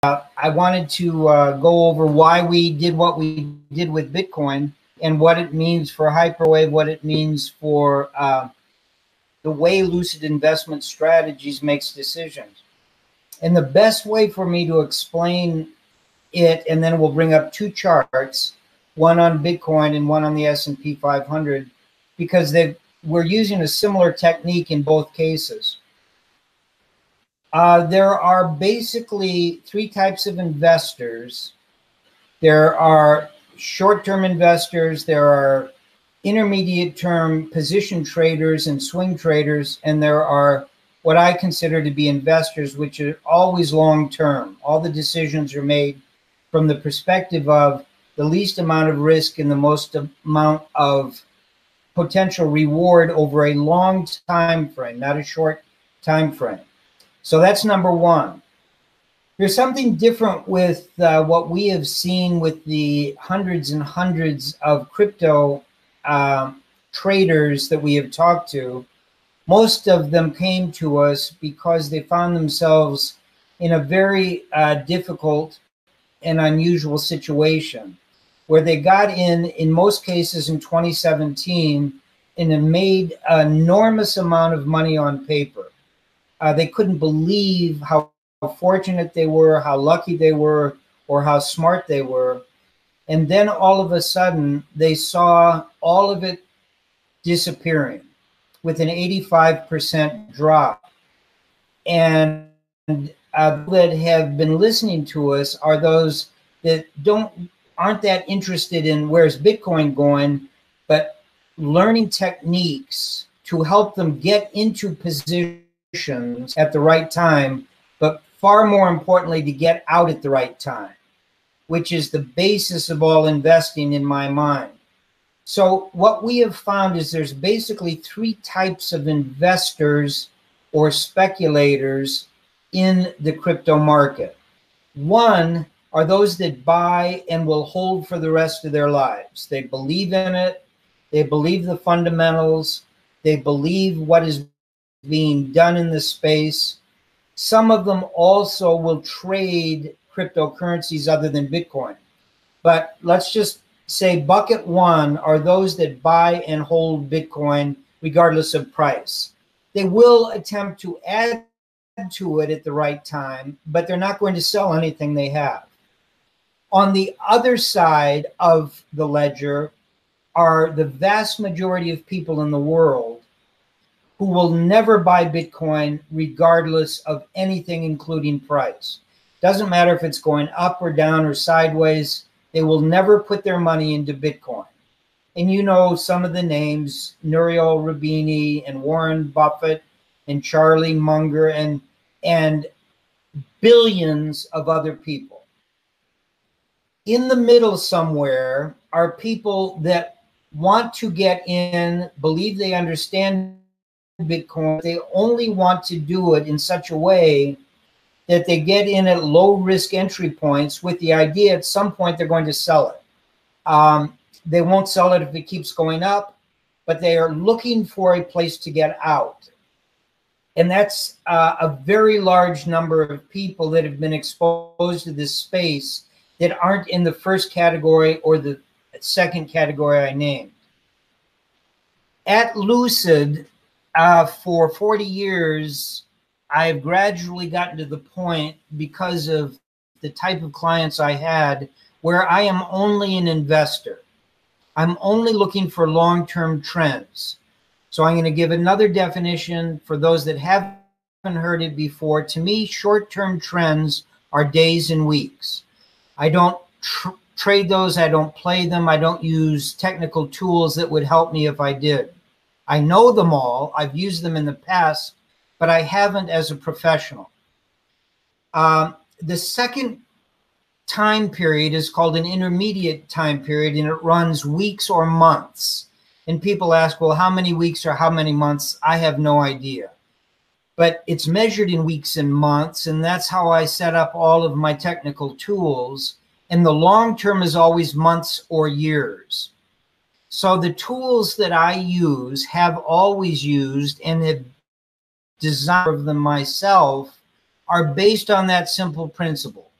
I wanted to go over why we did what we did with Bitcoin and what it means for Hyperwave, what it means for the way Lucid Investment Strategies makes decisions. And the best way for me to explain it, and then we'll bring up two charts, one on Bitcoin and one on the S&P 500, because we're using a similar technique in both cases. There are basically three types of investors. There are short-term investors, there are intermediate-term position traders and swing traders, and there are what I consider to be investors, which are always long-term. All the decisions are made from the perspective of the least amount of risk and the most amount of potential reward over a long time frame, not a short time frame. So that's number one. There's something different with what we have seen with the hundreds and hundreds of crypto traders that we have talked to. Most of them came to us because they found themselves in a very difficult and unusual situation where they got in most cases in 2017, and it made an enormous amount of money on paper. They couldn't believe how fortunate they were, how lucky they were, or how smart they were. And then all of a sudden, they saw all of it disappearing with an 85% drop. And that have been listening to us are those that aren't that interested in where's Bitcoin going, but learning techniques to help them get into positions at the right time, but far more importantly, to get out at the right time, which is the basis of all investing in my mind. So what we have found is there's basically three types of investors or speculators in the crypto market. One are those that buy and will hold for the rest of their lives. They believe in it. They believe the fundamentals. They believe what is being done in the space. Some of them also will trade cryptocurrencies other than Bitcoin. But let's just say bucket one are those that buy and hold Bitcoin regardless of price. They will attempt to add to it at the right time, but they're not going to sell anything they have. On the other side of the ledger are the vast majority of people in the world who will never buy Bitcoin regardless of anything, including price. Doesn't matter if it's going up or down or sideways, they will never put their money into Bitcoin. And you know some of the names, Nouriel Roubini and Warren Buffett and Charlie Munger and billions of other people. In the middle somewhere are people that want to get in, believe they understand Bitcoin. They only want to do it in such a way that they get in at low risk entry points with the idea at some point they're going to sell it. They won't sell it if it keeps going up, but they are looking for a place to get out. And that's a very large number of people that have been exposed to this space that aren't in the first category or the second category I named. At Lucid, for 40 years, I've gradually gotten to the point, because of the type of clients I had, where I am only an investor. I'm only looking for long-term trends. So I'm going to give another definition for those that haven't heard it before. To me, short-term trends are days and weeks. I don't trade those. I don't play them. I don't use technical tools that would help me if I did. I know them all. I've used them in the past, but I haven't as a professional. The second time period is called an intermediate time period, and it runs weeks or months. And people ask, well, how many weeks or how many months? I have no idea. But it's measured in weeks and months, and that's how I set up all of my technical tools. And the long term is always months or years. So the tools that I use, have always used, and have designed them myself, are based on that simple principle.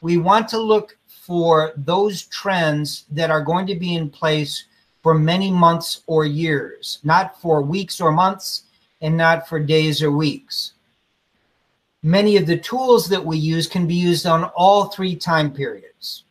We want to look for those trends that are going to be in place for many months or years, not for weeks or months, and not for days or weeks. Many of the tools that we use can be used on all three time periods.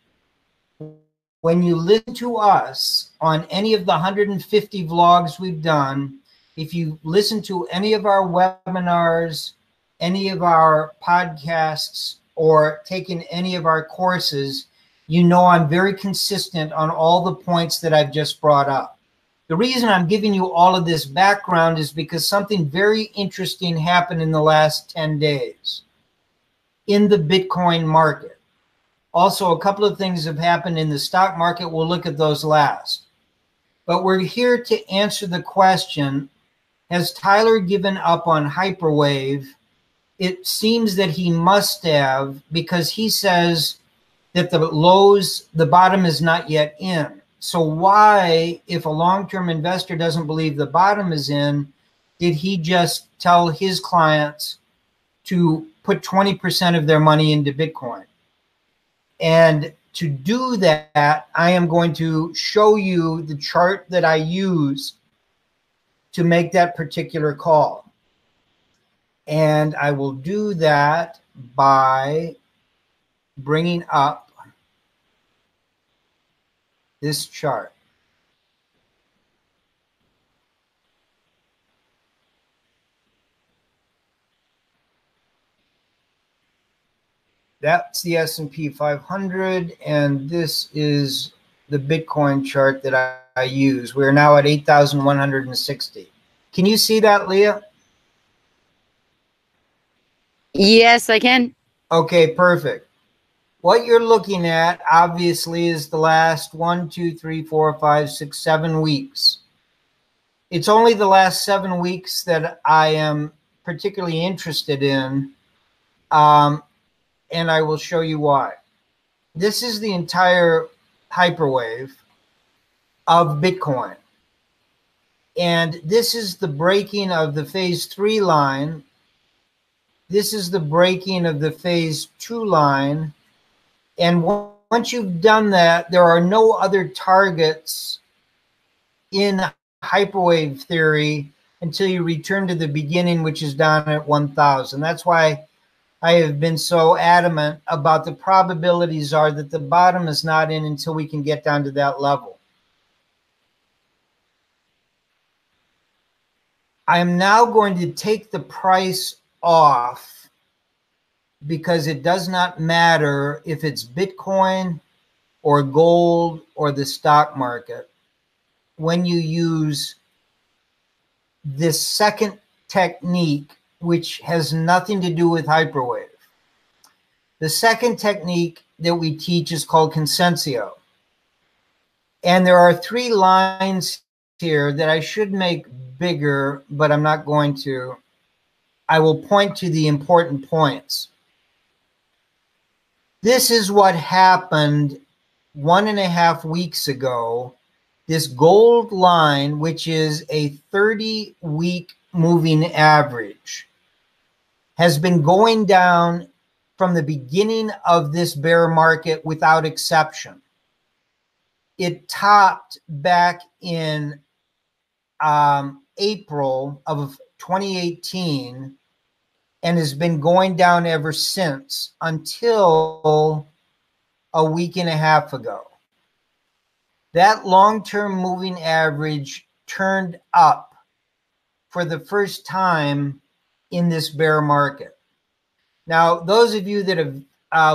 When you listen to us on any of the 150 vlogs we've done, if you listen to any of our webinars, any of our podcasts, or taken any of our courses, you know I'm very consistent on all the points that I've just brought up. The reason I'm giving you all of this background is because something very interesting happened in the last 10 days in the Bitcoin market. Also, a couple of things have happened in the stock market. We'll look at those last. But we're here to answer the question, has Tyler given up on Hyperwave? It seems that he must have, because he says that the lows, the bottom is not yet in. So why, if a long-term investor doesn't believe the bottom is in, did he just tell his clients to put 20% of their money into Bitcoin? And to do that, I am going to show you the chart that I use to make that particular call. And I will do that by bringing up this chart. That's the S&P 500, and this is the Bitcoin chart that I use. We're now at 8,160. Can you see that, Leah? Yes, I can. Okay, perfect. What you're looking at, obviously, is the last 1, 2, 3, 4, 5, 6, 7 weeks. It's only the last 7 weeks that I am particularly interested in, and I will show you why. This is the entire hyperwave of Bitcoin. And this is the breaking of the phase 3 line. This is the breaking of the phase 2 line. And once you've done that, there are no other targets in hyperwave theory until you return to the beginning, which is down at 1,000. That's why I have been so adamant about the probabilities are that the bottom is not in until we can get down to that level. I am now going to take the price off because it does not matter if it's Bitcoin or gold or the stock market when you use this second technique, which has nothing to do with hyperwave. The second technique that we teach is called consensio. And there are 3 lines here that I should make bigger, but I'm not going to. I will point to the important points. This is what happened 1.5 weeks ago. This gold line, which is a 30-week moving average, has been going down from the beginning of this bear market without exception. It topped back in April of 2018 and has been going down ever since until a week and a half ago. That long-term moving average turned up for the first time in this bear market. Now, those of you that have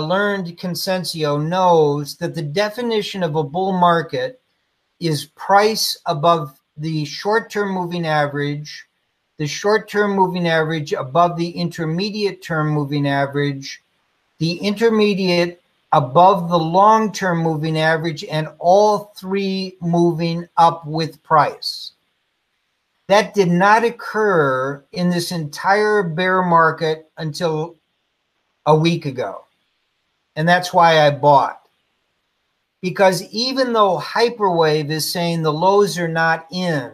learned consensio knows that the definition of a bull market is price above the short-term moving average, the short-term moving average above the intermediate term moving average, the intermediate above the long-term moving average, and all 3 moving up with price. That did not occur in this entire bear market until a week ago. And that's why I bought. Because even though hyperwave is saying the lows are not in,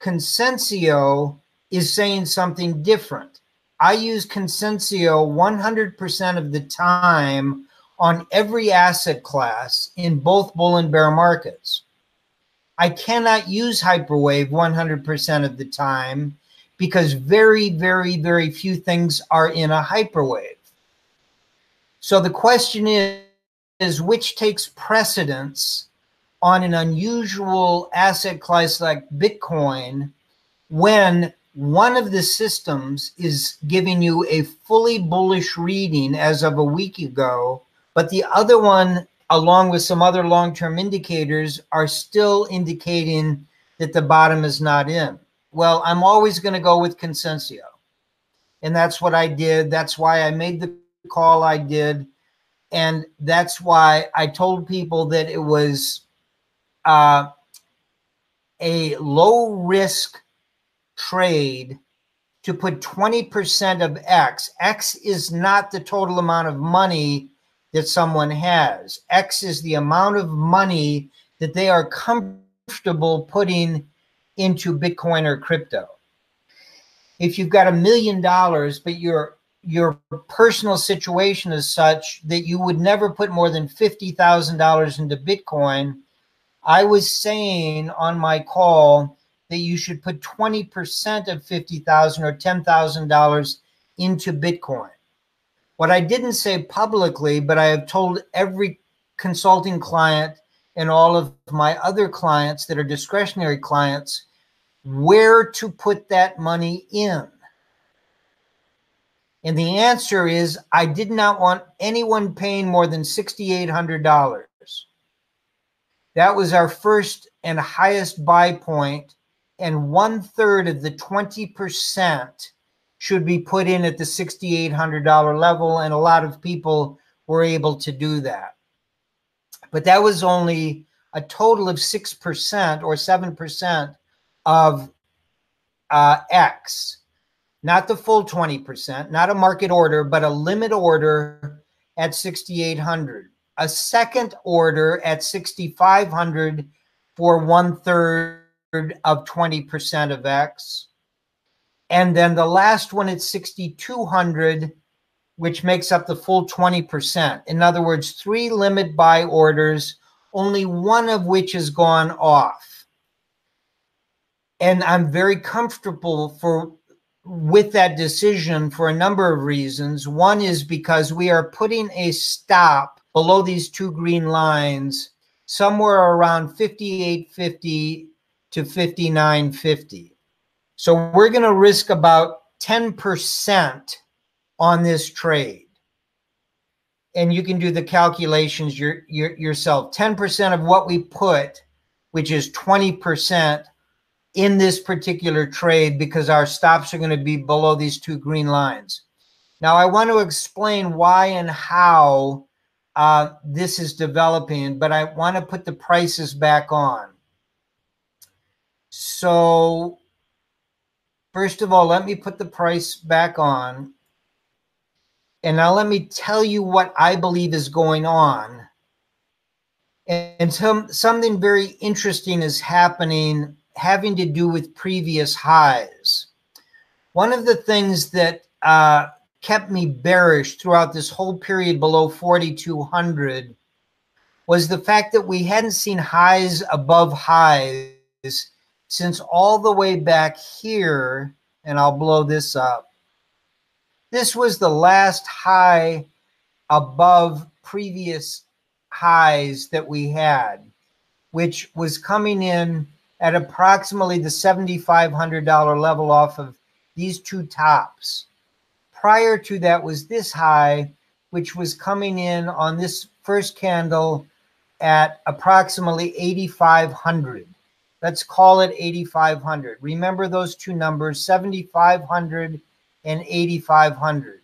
consensio is saying something different. I use consensio 100% of the time on every asset class in both bull and bear markets. I cannot use Hyperwave 100% of the time because very, very, very few things are in a Hyperwave. So the question is which takes precedence on an unusual asset class like Bitcoin when one of the systems is giving you a fully bullish reading as of a week ago, but the other one, along with some other long-term indicators, are still indicating that the bottom is not in. Well, I'm always going to go with Consensio. And that's what I did. That's why I made the call I did. And that's why I told people that it was a low-risk trade to put 20% of X. X is not the total amount of money that someone has. X is the amount of money that they are comfortable putting into Bitcoin or crypto. If you've got $1 million, but your personal situation is such that you would never put more than $50,000 into Bitcoin, I was saying on my call that you should put 20% of $50,000 or $10,000 into Bitcoin. What I didn't say publicly, but I have told every consulting client and all of my other clients that are discretionary clients where to put that money in. And the answer is I did not want anyone paying more than $6,800. That was our first and highest buy point, and 1/3 of the 20% should be put in at the $6,800 level, and a lot of people were able to do that. But that was only a total of 6% or 7% of X. Not the full 20%, not a market order, but a limit order at 6,800. A second order at 6,500 for 1/3 of 20% of X. And then the last one at 6,200, which makes up the full 20%. In other words, 3 limit buy orders, only one of which has gone off. And I'm very comfortable with that decision for a number of reasons. One is because we are putting a stop below these 2 green lines somewhere around 58.50 to 59.50. So we're going to risk about 10% on this trade. And you can do the calculations yourself. 10% of what we put, which is 20%, in this particular trade, because our stops are going to be below these 2 green lines. Now, I want to explain why and how this is developing, but I want to put the prices back on. So, first of all, let me put the price back on. And now let me tell you what I believe is going on. And something very interesting is happening having to do with previous highs. One of the things that kept me bearish throughout this whole period below 4,200 was the fact that we hadn't seen highs above highs since all the way back here, and I'll blow this up. This was the last high above previous highs that we had, which was coming in at approximately the $7,500 level off of these 2 tops. Prior to that was this high, which was coming in on this first candle at approximately 8,500. Let's call it 8,500. Remember those 2 numbers, 7,500 and 8,500.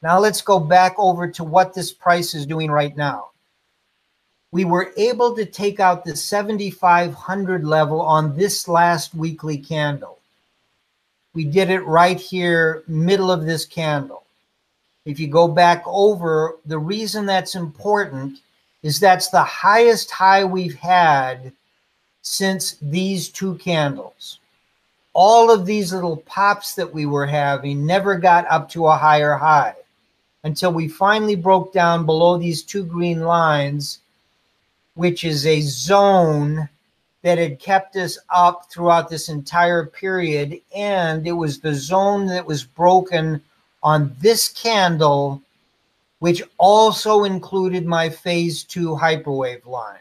Now let's go back over to what this price is doing right now. We were able to take out the 7,500 level on this last weekly candle. We did it right here, middle of this candle. If you go back over, the reason that's important is that's the highest high we've had since these 2 candles. All of these little pops that we were having never got up to a higher high. until we finally broke down below these two green lines, which is a zone that had kept us up throughout this entire period. And it was the zone that was broken on this candle, which also included my phase 2 hyperwave line.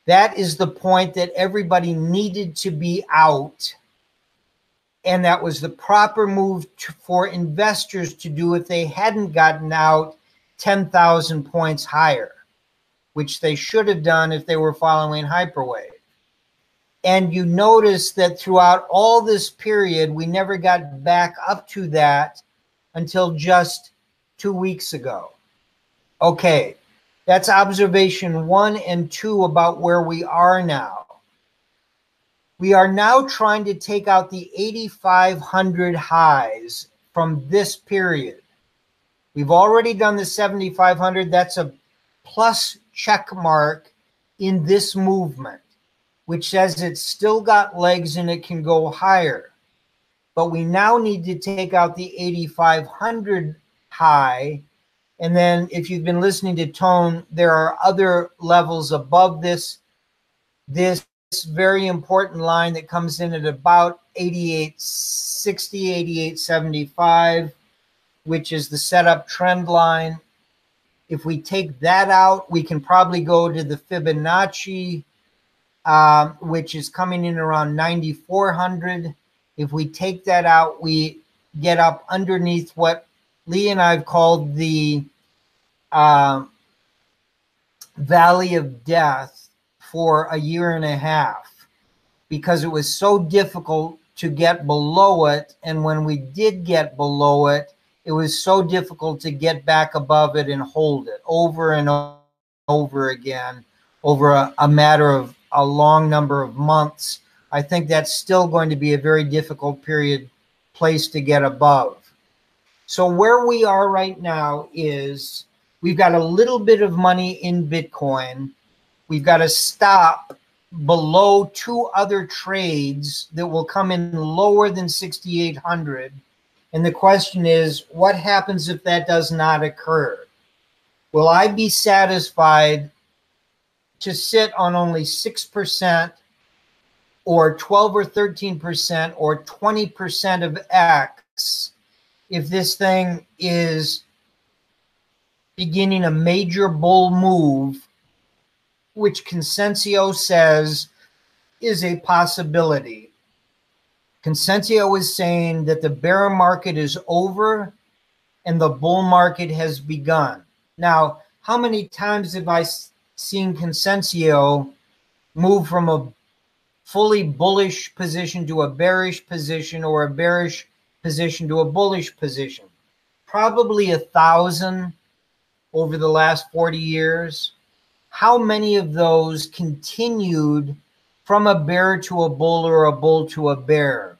That is the point that everybody needed to be out. And that was the proper move for investors to do if they hadn't gotten out 10,000 points higher, which they should have done if they were following hyperwave. And you notice that throughout all this period, we never got back up to that until just 2 weeks ago. Okay, that's observation 1 and 2 about where we are now. We are now trying to take out the 8,500 highs from this period. We've already done the 7,500. That's a plus check mark in this movement, which says it's still got legs and it can go higher. But we now need to take out the 8,500 high. And then if you've been listening to Tone, there are other levels above this very important line that comes in at about 88.60, 88.75, which is the setup trend line. If we take that out, we can probably go to the Fibonacci, which is coming in around 9,400. If we take that out, we get up underneath what Leah and I have called the Valley of Death for a year and a half, because it was so difficult to get below it. And when we did get below it, it was so difficult to get back above it and hold it over and over again over a matter of a long number of months. I think that's still going to be a very difficult place to get above. So where we are right now is we've got a little bit of money in Bitcoin. We've got to stop below 2 other trades that will come in lower than 6,800. And the question is, what happens if that does not occur? Will I be satisfied to sit on only 6% or 12 or 13% or 20% of X if this thing is beginning a major bull move, which Consensio says is a possibility? Consensio is saying that the bear market is over and the bull market has begun. Now, how many times have I seen Consensio move from a fully bullish position to a bearish position, or a bearish position to a bullish position? Probably 1,000 over the last 40 years. How many of those continued from a bear to a bull or a bull to a bear?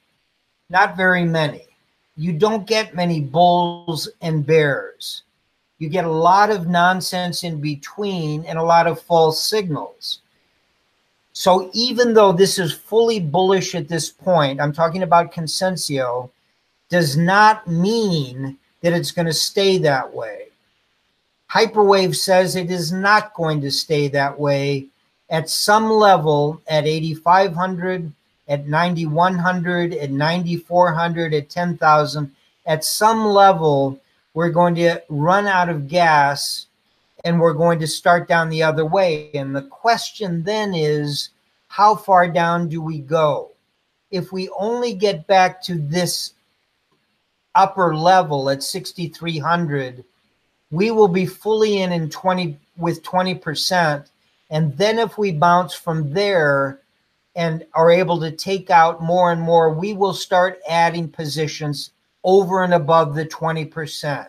Not very many. You don't get many bulls and bears. You get a lot of nonsense in between and a lot of false signals. So even though this is fully bullish at this point, I'm talking about Consensio, does not mean that it's going to stay that way. Hyperwave says it is not going to stay that way. At some level, at 8,500, at 9,100, at 9,400, at 10,000, at some level, we're going to run out of gas and we're going to start down the other way. And the question then is, how far down do we go? If we only get back to this upper level at 6,300, we will be fully in with 20%. And then if we bounce from there and are able to take out more and more, we will start adding positions over and above the 20%.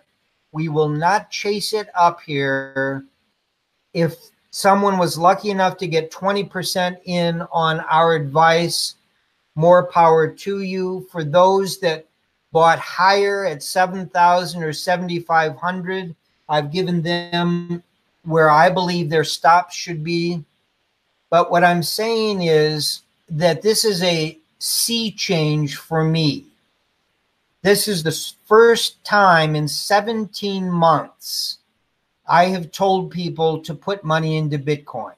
We will not chase it up here. If someone was lucky enough to get 20% in on our advice, more power to you. For those that bought higher at 7,000 or 7,500, I've given them where I believe their stops should be. But what I'm saying is that this is a sea change for me. This is the first time in 17 months I have told people to put money into Bitcoin.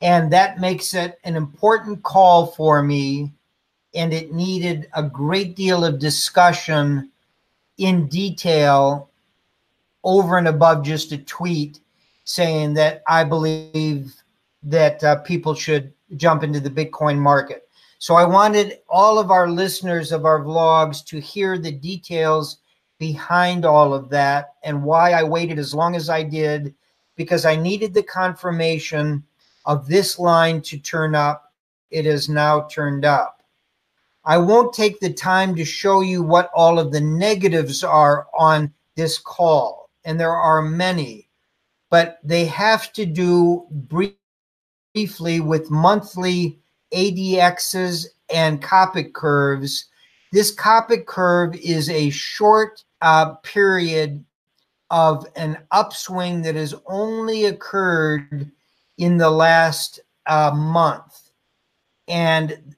And that makes it an important call for me, and it needed a great deal of discussion in detail over and above just a tweet saying that I believe that people should jump into the Bitcoin market. So I wanted all of our listeners of our vlogs to hear the details behind all of that and why I waited as long as I did, because I needed the confirmation of this line to turn up. It has now turned up. I won't take the time to show you what all of the negatives are on this call, and there are many, but they have to do briefly with monthly ADXs and Copic curves. This Copic curve is a short period of an upswing that has only occurred in the last month. And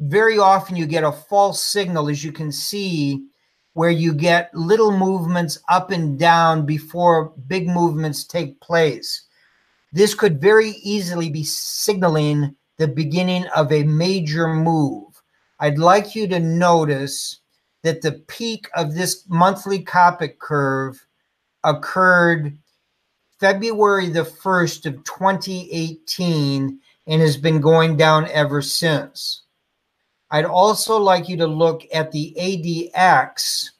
very often you get a false signal, as you can see, where you get little movements up and down before big movements take place. This could very easily be signaling the beginning of a major move. I'd like you to notice that the peak of this monthly Copic curve occurred February the 1st of 2018 and has been going down ever since. I'd also like you to look at the ADX,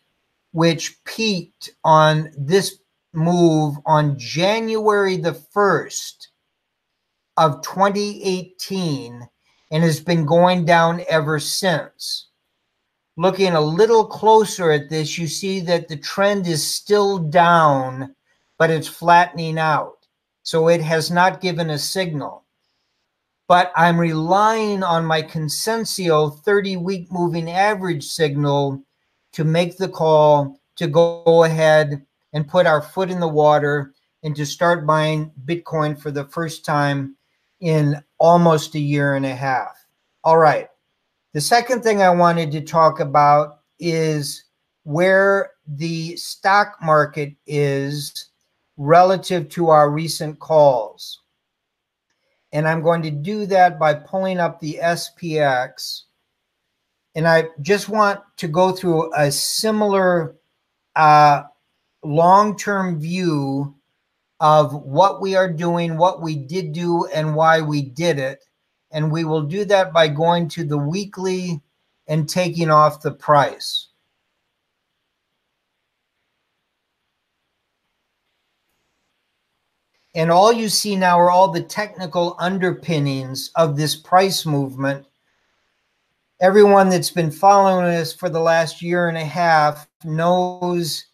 which peaked on this move on January the 1st of 2018 and has been going down ever since. Looking a little closer at this, you see that the trend is still down, but it's flattening out. So it has not given a signal. But I'm relying on my Consensio 30-week moving average signal to make the call to go ahead and put our foot in the water and to start buying Bitcoin for the first time in almost a year and a half. All right. The second thing I wanted to talk about is where the stock market is relative to our recent calls. And I'm going to do that by pulling up the SPX. And I just want to go through a similar long-term view of what we are doing, what we did do, and why we did it. And we will do that by going to the weekly and taking off the price. And all you see now are all the technical underpinnings of this price movement. Everyone that's been following us for the last year and a half knows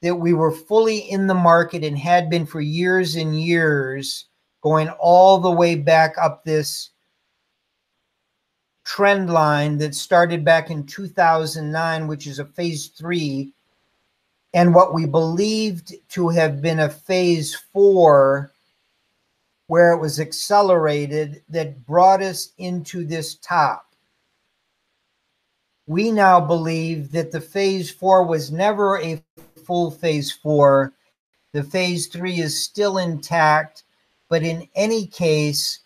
that we were fully in the market and had been for years and years, going all the way back up this trend line that started back in 2009, which is a phase 3, and what we believed to have been a phase 4, where it was accelerated, that brought us into this top. We now believe that the phase 4 was never a full phase 4. The phase 3 is still intact, but in any case,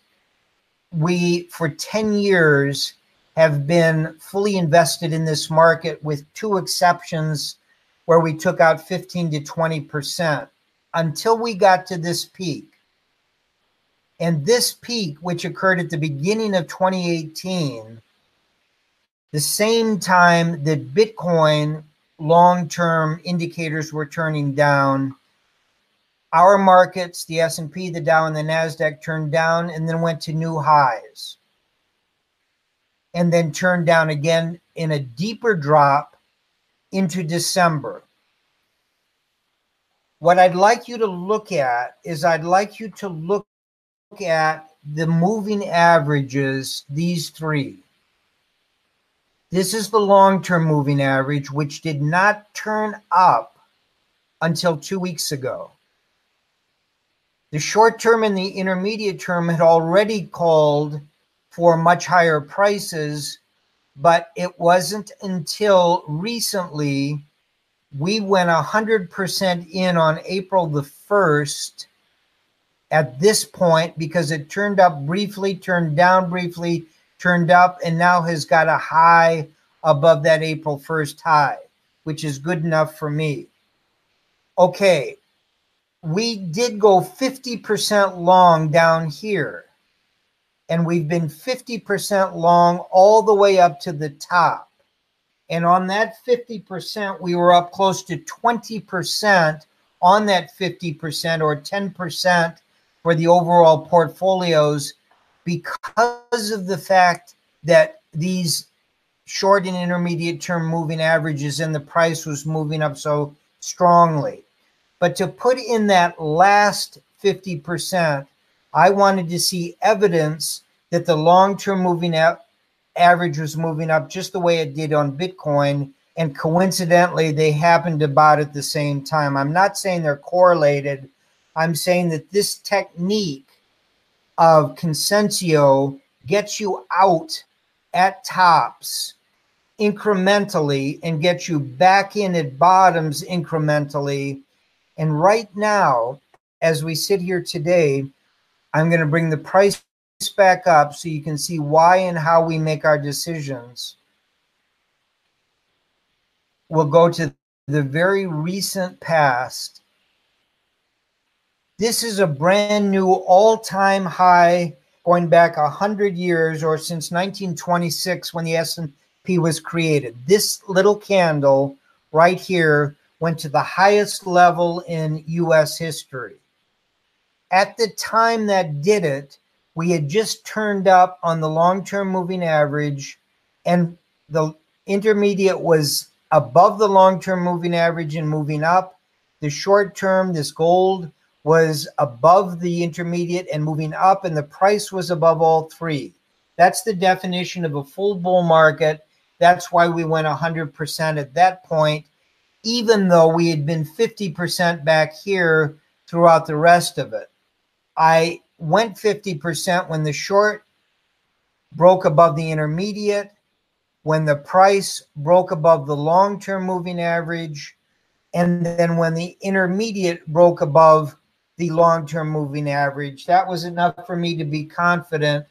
we, for 10 years, have been fully invested in this market, with 2 exceptions where we took out 15 to 20% until we got to this peak. And this peak, which occurred at the beginning of 2018, the same time that Bitcoin long-term indicators were turning down, our markets, the S&P, the Dow, and the NASDAQ, turned down and then went to new highs. And then turned down again in a deeper drop into December. What I'd like you to look at is I'd like you to look at the moving averages, these 3. This is the long-term moving average, which did not turn up until 2 weeks ago. The short term and the intermediate term had already called for much higher prices, but it wasn't until recently we went 100% in on April the 1st at this point, because it turned up briefly, turned down briefly, turned up, and now has got a high above that April 1st high, which is good enough for me. Okay, we did go 50% long down here, and we've been 50% long all the way up to the top. And on that 50%, we were up close to 20% on that 50%, or 10% for the overall portfolios, because of the fact that these short and intermediate term moving averages and the price was moving up so strongly. But to put in that last 50%, I wanted to see evidence that the long-term moving average was moving up just the way it did on Bitcoin. And coincidentally, they happened about at the same time. I'm not saying they're correlated. I'm saying that this technique of Consensio gets you out at tops incrementally and gets you back in at bottoms incrementally. And right now, as we sit here today, I'm going to bring the price back up so you can see why and how we make our decisions. We'll go to the very recent past. This is a brand new all-time high going back 100 years, or since 1926 when the S&P was created. This little candle right here went to the highest level in U.S. history. At the time that did it, we had just turned up on the long-term moving average, and the intermediate was above the long-term moving average and moving up. The short-term, this gold, was above the intermediate and moving up, and the price was above all three. That's the definition of a full bull market. That's why we went 100% at that point, even though we had been 50% back here throughout the rest of it. I went 50% when the short broke above the intermediate, when the price broke above the long-term moving average, and then when the intermediate broke above the long-term moving average. That was enough for me to be confident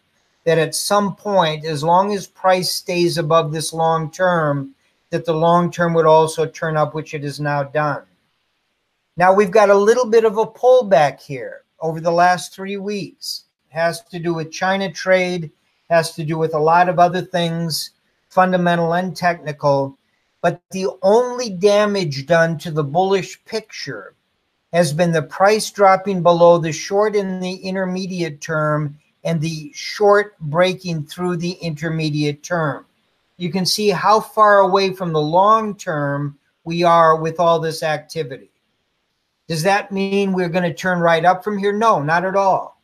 that at some point, as long as price stays above this long-term, that the long-term would also turn up, which it has now done. Now we've got a little bit of a pullback here over the last 3 weeks. It has to do with China trade, has to do with a lot of other things, fundamental and technical. But the only damage done to the bullish picture has been the price dropping below the short and the intermediate term, and the short breaking through the intermediate term. You can see how far away from the long term we are with all this activity. Does that mean we're going to turn right up from here? No, not at all.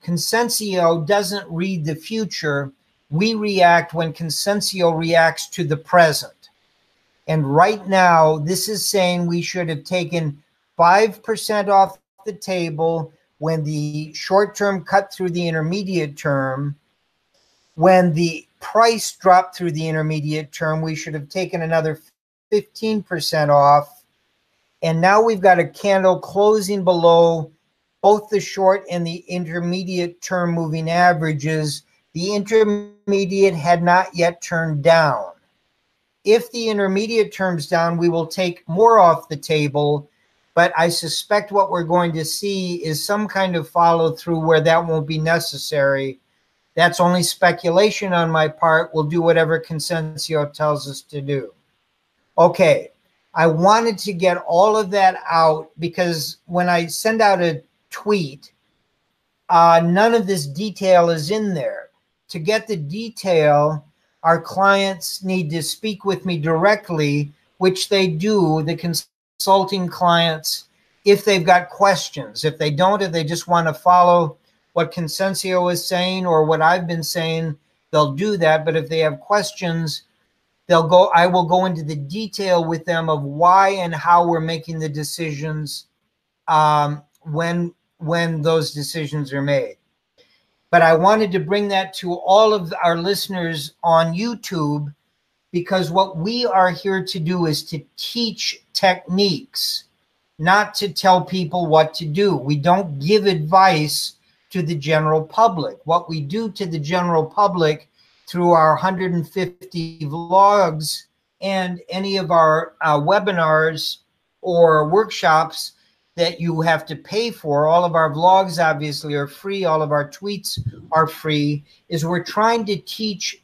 Consensio doesn't read the future. We react when Consensio reacts to the present. And right now, this is saying we should have taken 5% off the table when the short term cut through the intermediate term. When the price dropped through the intermediate term, we should have taken another 15% off. And now we've got a candle closing below both the short and the intermediate term moving averages. The intermediate had not yet turned down. If the intermediate turns down, we will take more off the table. But I suspect what we're going to see is some kind of follow through where that won't be necessary. That's only speculation on my part. We'll do whatever Consensio tells us to do. Okay, I wanted to get all of that out because when I send out a tweet, none of this detail is in there. To get the detail, our clients need to speak with me directly, which they do, the consulting clients, if they've got questions. If they don't, if they just want to follow what Consensio is saying or what I've been saying, they'll do that. But if they have questions, I will go into the detail with them of why and how we're making the decisions when those decisions are made. But I wanted to bring that to all of our listeners on YouTube because what we are here to do is to teach techniques, not to tell people what to do. We don't give advice to the general public. What we do to the general public through our 150 vlogs and any of our webinars or workshops that you have to pay for, all of our vlogs obviously are free, all of our tweets are free, is we're trying to teach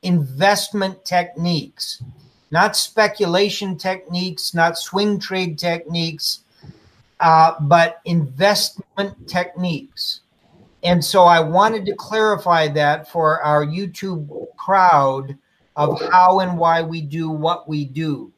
investment techniques, not speculation techniques, not swing trade techniques, but investment techniques. And so I wanted to clarify that for our YouTube crowd of how and why we do what we do.